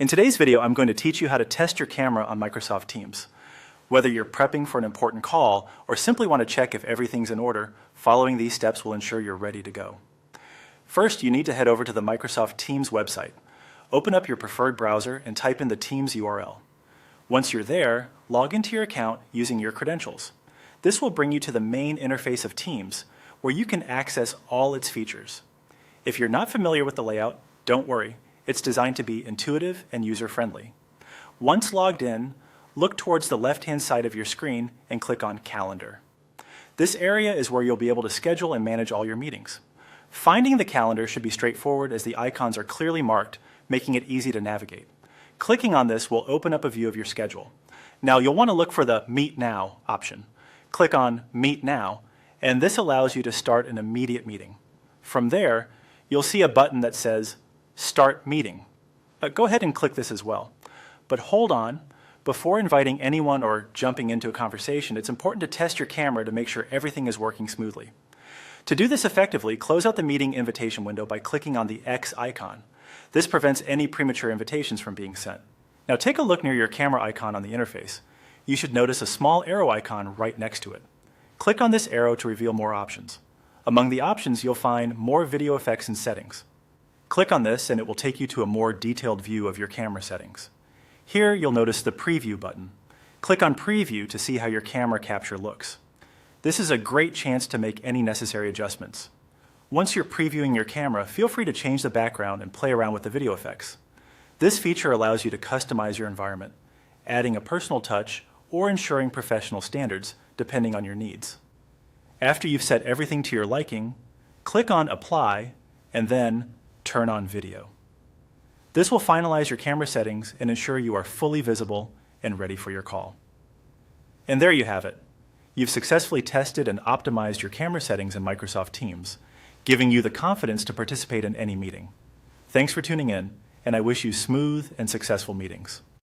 In today's video, I'm going to teach you how to test your camera on Microsoft Teams. Whether you're prepping for an important call or simply want to check if everything's in order, following these steps will ensure you're ready to go. First, you need to head over to the Microsoft Teams website. Open up your preferred browser and type in the Teams URL. Once you're there, log into your account using your credentials. This will bring you to the main interface of Teams, where you can access all its features. If you're not familiar with the layout, don't worry. It's designed to be intuitive and user-friendly. Once logged in, look towards the left-hand side of your screen and click on Calendar. This area is where you'll be able to schedule and manage all your meetings. Finding the calendar should be straightforward as the icons are clearly marked, making it easy to navigate. Clicking on this will open up a view of your schedule. Now you'll want to look for the Meet Now option. Click on Meet Now, and this allows you to start an immediate meeting. From there, you'll see a button that says Start Meeting. Go ahead and click this as well. But hold on, before inviting anyone or jumping into a conversation, it's important to test your camera to make sure everything is working smoothly. To do this effectively, close out the meeting invitation window by clicking on the X icon. This prevents any premature invitations from being sent. Now take a look near your camera icon on the interface. You should notice a small arrow icon right next to it. Click on this arrow to reveal more options. Among the options, you'll find more video effects and settings. Click on this and it will take you to a more detailed view of your camera settings. Here you'll notice the Preview button. Click on Preview to see how your camera capture looks. This is a great chance to make any necessary adjustments. Once you're previewing your camera, feel free to change the background and play around with the video effects. This feature allows you to customize your environment, adding a personal touch or ensuring professional standards, depending on your needs. After you've set everything to your liking, click on Apply and then Turn on Video. This will finalize your camera settings and ensure you are fully visible and ready for your call. And there you have it. You've successfully tested and optimized your camera settings in Microsoft Teams, giving you the confidence to participate in any meeting. Thanks for tuning in, and I wish you smooth and successful meetings.